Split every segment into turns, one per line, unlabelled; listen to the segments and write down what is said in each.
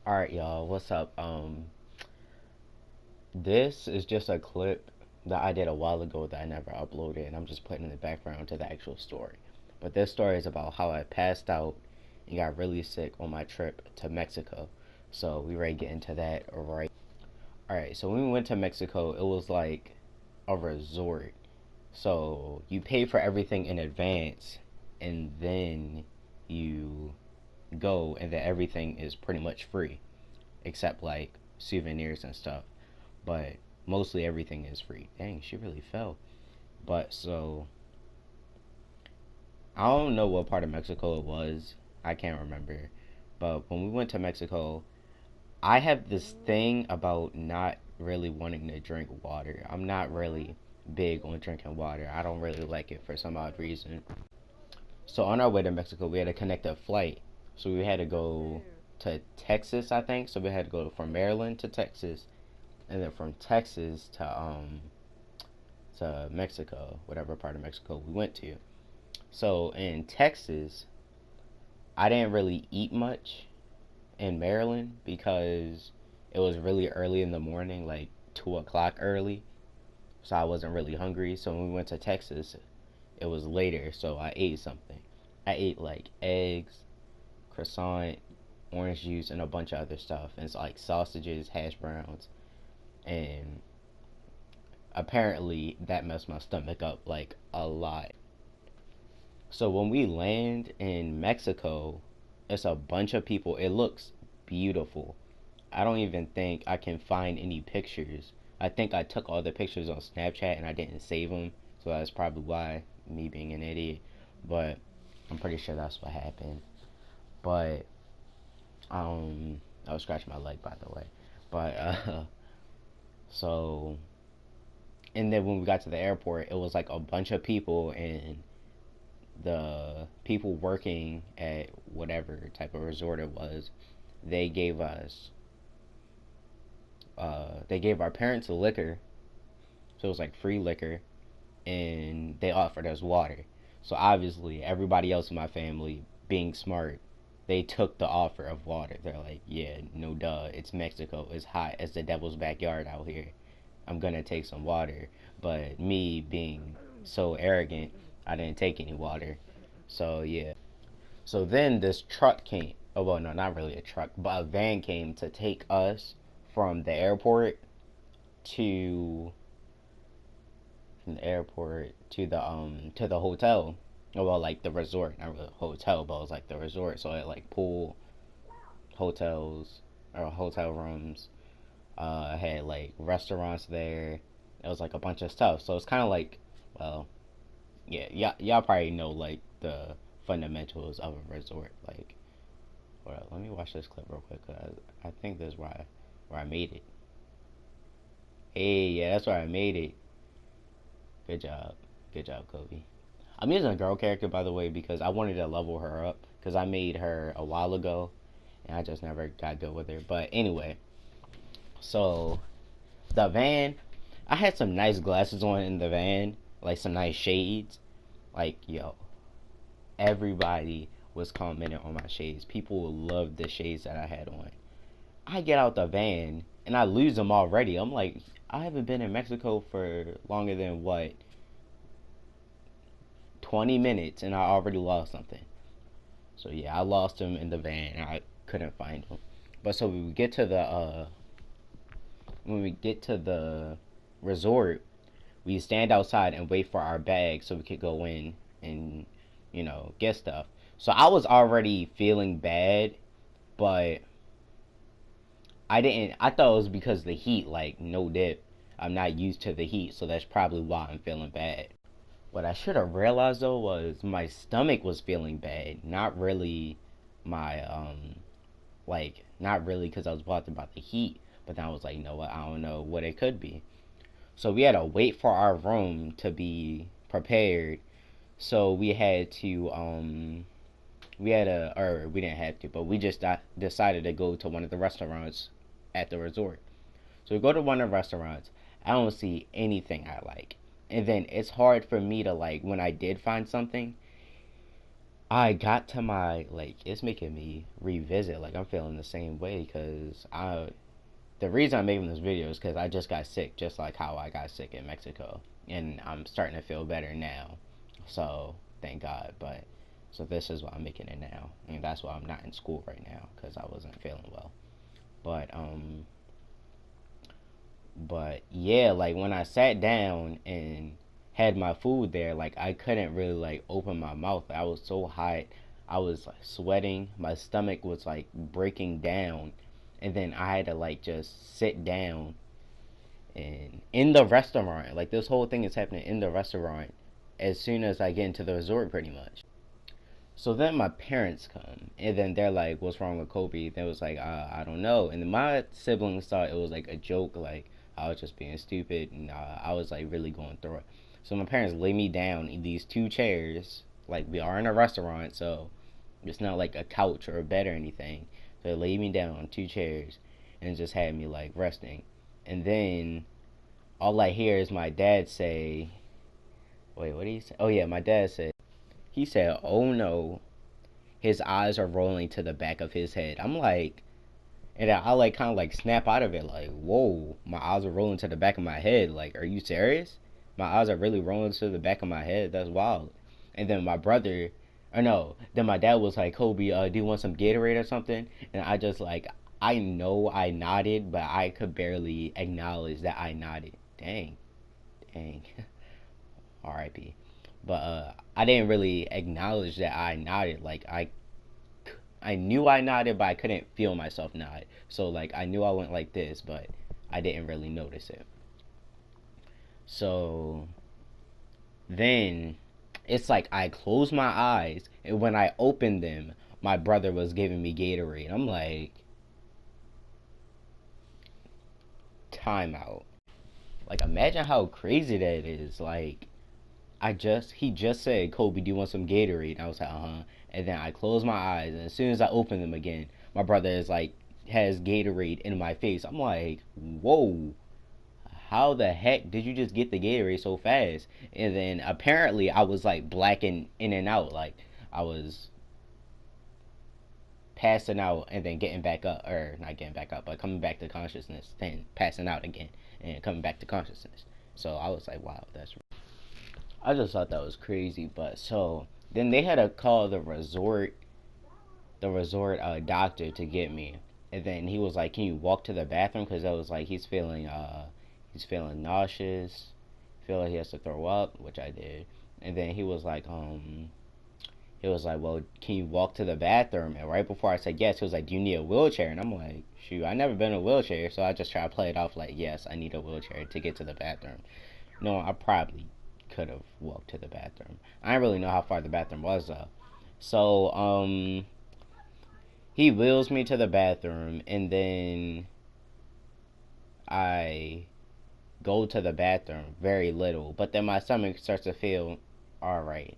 All right, y'all. What's up? This is just a clip that I did a while ago that I never uploaded, and I'm just putting in the background to the actual story. But this story is about how I passed out and got really sick on my trip to Mexico. So we ready to get into that, right? All right. So when we went to Mexico, it was like a resort. So you pay for everything in advance, and then you go, and then everything is pretty much free except like souvenirs and stuff. But mostly everything is free. Dang, she really fell. But so I don't know what part of Mexico it was. I can't remember. But when we went to Mexico, I have this thing about not really wanting to drink water. I'm not really big on drinking water. I don't really like it for some odd reason. So on our way to Mexico, we had to connect a flight. So we had to go to Texas, I think. So we had to go from Maryland to Texas, and then from Texas to Mexico, whatever part of Mexico we went to. So in Texas, I didn't really eat much in Maryland because it was really early in the morning, like 2 o'clock early. So I wasn't really hungry. So when we went to Texas, it was later. So I ate something. I ate like eggs, croissant, orange juice, and a bunch of other stuff. And it's like sausages, hash browns, and apparently that messed my stomach up like a lot. So when we land in Mexico, it's a bunch of people. It looks beautiful. I don't even think I can find any pictures. I think I took all the pictures on Snapchat and I didn't save them, so that's probably why, me being an idiot. But I'm pretty sure that's what happened. But I was scratching my leg, by the way. But so and then when we got to the airport, it was like a bunch of people, and the people working at whatever type of resort it was, they gave us they gave our parents a liquor, so it was like free liquor, and they offered us water. So obviously everybody else in my family, being smart, they took the offer of water. They're like, yeah, no duh, it's Mexico, it's hot as the devil's backyard out here, I'm gonna take some water. But me being so arrogant, I didn't take any water. So yeah. So then this truck came. Oh well, no, not really a truck, but a van came to take us from the airport to to the hotel. Oh, well, like the resort, not really a hotel, but it was like the resort. So it like pool, hotels, or hotel rooms. Had like restaurants there. It was like a bunch of stuff. So it's kind of like, well, yeah, y'all probably know like the fundamentals of a resort. Like, well, let me watch this clip real quick. Cause I think this is where I made it. Hey, yeah, that's where I made it. Good job, good job, Kobe. I'm using a girl character, by the way, because I wanted to level her up because I made her a while ago and I just never got good with her. But anyway, so the van, I had some nice glasses on in the van, like some nice shades. Like, yo, everybody was commenting on my shades. People loved the shades that I had on. I get out the van and I lose them already. I'm like, I haven't been in Mexico for longer than what, 20 minutes, and I already lost something. So yeah, I lost them in the van. And I couldn't find them. But so we get to the when we get to the resort, we stand outside and wait for our bags so we could go in and get stuff. So I was already feeling bad, but I didn't. I thought it was because of the heat. Like, no dip. I'm not used to the heat, so that's probably why I'm feeling bad. What I should have realized though was my stomach was feeling bad, not really my like not really because I was bothered about the heat, but then I was like, you know what? I don't know what it could be. So we had to wait for our room to be prepared. So we had to, or we didn't have to, but we just decided to go to one of the restaurants at the resort. So we go to one of the restaurants. I don't see anything I like. And then it's hard for me to like when I did find something, I got to my, like, it's making me revisit, like, I'm feeling the same way, because the reason I'm making this video is because I just got sick, just like how I got sick in Mexico, and I'm starting to feel better now, so thank God. But so this is why I'm making it now, and that's why I'm not in school right now, because I wasn't feeling well. But yeah, like when I sat down and had my food there, like I couldn't really like open my mouth. I was so hot. I was like sweating. My stomach was like breaking down. And then I had to like just sit down and in the restaurant. Like this whole thing is happening in the restaurant as soon as I get into the resort pretty much. So then my parents come, and then they're like, "What's wrong with Kobe?" They was like, "I don't know." And then my siblings thought it was like a joke, like I was just being stupid, and I was like really going through it. So my parents lay me down in these two chairs, like we are in a restaurant, so it's not like a couch or a bed or anything. So they laid me down on two chairs, and just had me like resting. And then all I hear is my dad say, "Wait, what did he say?" Oh yeah, my dad said. He said, "Oh no." His eyes are rolling to the back of his head. I'm like, and I like kind of like snap out of it, like, whoa, my eyes are rolling to the back of my head. Like, are you serious? My eyes are really rolling to the back of my head. That's wild. And then my brother, or no, then my dad was like, Kobe, do you want some Gatorade or something? And I just like, I know I nodded, but I could barely acknowledge that I nodded. Dang, dang. R.I.P. But I didn't really acknowledge that I nodded. Like I knew I nodded, but I couldn't feel myself nod. So like I knew I went like this, but I didn't really notice it. So then it's like I closed my eyes, and when I opened them, my brother was giving me Gatorade. I'm like, timeout. Like imagine how crazy that is. Like he just said, Kobe, do you want some Gatorade? And I was like, uh-huh. And then I closed my eyes, and as soon as I opened them again, my brother is like, has Gatorade in my face. I'm like, whoa, how the heck did you just get the Gatorade so fast? And then apparently I was like blacking in and out. Like I was passing out and then getting back up, or not getting back up, but coming back to consciousness, then passing out again and coming back to consciousness. So I was like, wow, that's I just thought that was crazy. But so then they had to call the resort doctor to get me, and then he was like, "Can you walk to the bathroom?" Because I was like, he's feeling nauseous, feel like he has to throw up, which I did, and then he was like, "Well, can you walk to the bathroom?" And right before I said yes, he was like, "Do you need a wheelchair?" And I'm like, "Shoot, I never been in a wheelchair," so I just try to play it off like, "Yes, I need a wheelchair to get to the bathroom." No, I probably could have walked to the bathroom. I didn't really know how far the bathroom was though. So he wheels me to the bathroom, and then I go to the bathroom very little, but then my stomach starts to feel all right.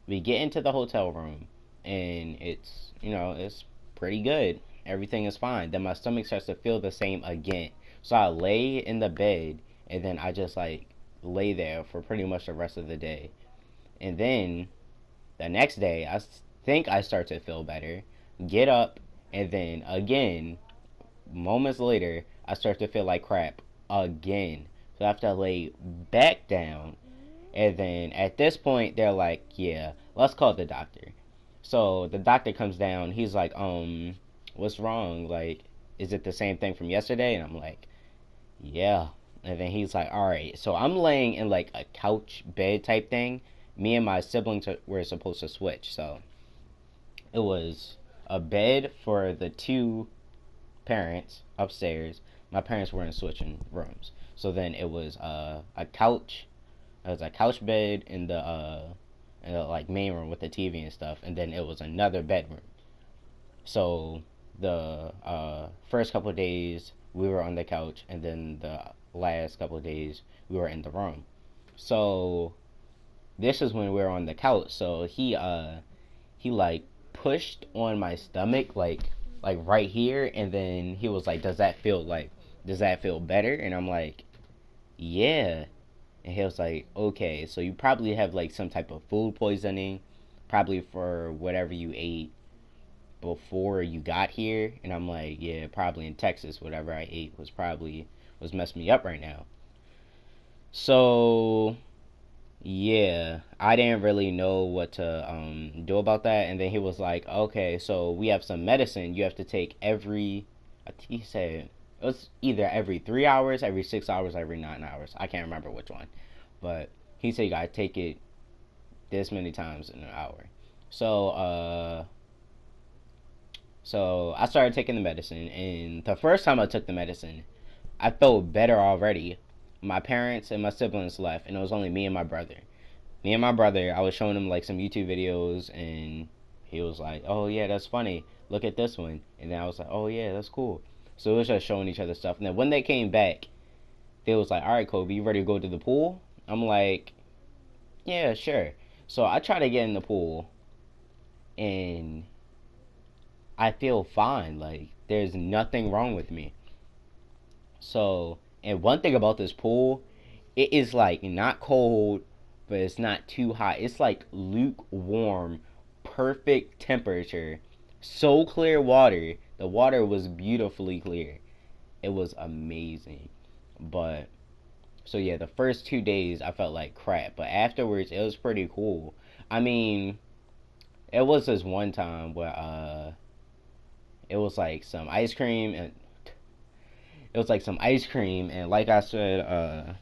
We get into the hotel room, and it's it's pretty good. Everything is fine. Then my stomach starts to feel the same again. So I lay in the bed, and then I just like lay there for pretty much the rest of the day. And then the next day, I think I start to feel better. Get up, and then again, moments later, I start to feel like crap again. So I have to lay back down. And then at this point, they're like, yeah, let's call the doctor. So the doctor comes down. He's like, what's wrong? Like, is it the same thing from yesterday? And I'm like, yeah. And then he's like, all right. So I'm laying in like a couch bed type thing. Me and my siblings were supposed to switch. So it was a bed for the two parents upstairs. My parents were in switching rooms. So then it was a couch. It was a couch bed in the like main room with the TV and stuff, and then it was another bedroom. So the first couple of days we were on the couch, and then the last couple of days we were in the room. So this is when we were on the couch. So he like pushed on my stomach like right here, and then he was like, does that feel better? And I'm like, yeah. And he was like, okay, so you probably have like some type of food poisoning, probably for whatever you ate before you got here. And I'm like, yeah, probably in Texas, whatever I ate was messing me up right now. So yeah, I didn't really know what to do about that. And then he was like, okay, so we have some medicine you have to take every, I think he said it was either every 3 hours, every 6 hours, every 9 hours. I can't remember which one, but he said you gotta take it this many times in an hour. So so I started taking the medicine, and the first time I took the medicine, I felt better already. My parents and my siblings left, and it was only me and my brother. Me and my brother, I was showing him like some YouTube videos, and he was like, "Oh yeah, that's funny. Look at this one." And then I was like, "Oh yeah, that's cool." So it was just showing each other stuff. And then when they came back, they was like, "All right, Kobe, you ready to go to the pool?" I'm like, "Yeah, sure." So I try to get in the pool, and I feel fine. Like there's nothing wrong with me. So, and one thing about this pool, it is like not cold, but it's not too hot. It's like lukewarm, perfect temperature. So clear water. The water was beautifully clear. It was amazing. But so yeah, the first 2 days I felt like crap, but afterwards it was pretty cool. I mean, it was this one time where it was like some ice cream and like I said,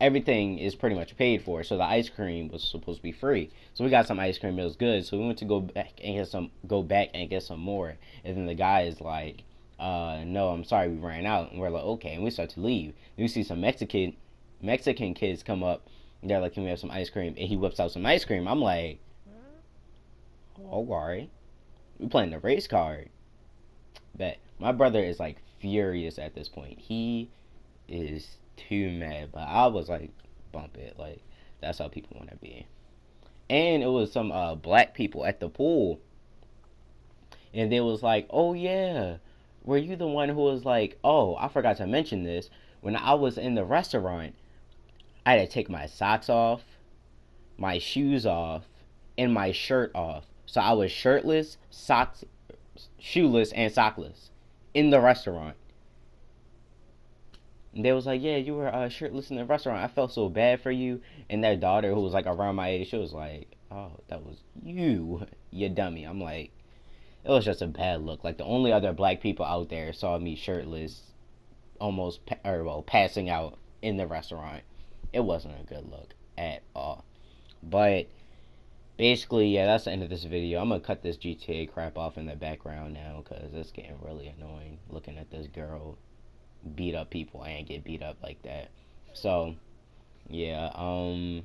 everything is pretty much paid for. So the ice cream was supposed to be free. So we got some ice cream. It was good. So we went to go back and get some more. And then the guy is like, no, I'm sorry, we ran out. And we're like, okay. And we start to leave. And we see some Mexican kids come up. And they're like, can we have some ice cream? And he whips out some ice cream. I'm like, oh, all right. We playing the race card. Bet my brother is like furious at this point. He is too mad, but I was like, bump it. Like that's how people want to be. And it was some black people at the pool, and they was like, oh yeah, were you the one who was like, oh, I forgot to mention this. When I was in the restaurant, I had to take my socks off, my shoes off, and my shirt off. So I was shirtless, socks, shoeless, and sockless in the restaurant. And they was like, yeah, you were shirtless in the restaurant. I felt so bad for you. And their daughter, who was like around my age, she was like, oh, that was you, you dummy. I'm like, it was just a bad look. Like the only other black people out there saw me shirtless, passing out in the restaurant. It wasn't a good look at all. But basically, yeah, that's the end of this video. I'm gonna cut this GTA crap off in the background now because it's getting really annoying looking at this girl beat up people and get beat up like that. So yeah, I'm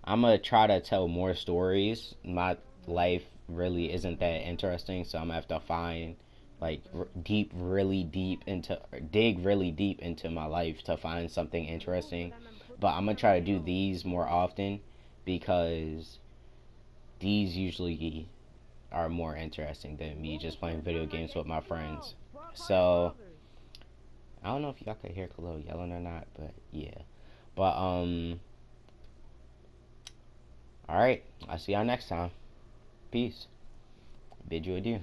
gonna try to tell more stories. My life really isn't that interesting, so I'm gonna have to find like dig really deep into my life to find something interesting. But I'm gonna try to do these more often because these usually are more interesting than me just playing video games with my friends. So I don't know if y'all could hear Khalil yelling or not, but yeah. But all right. I'll see y'all next time. Peace. Bid you adieu.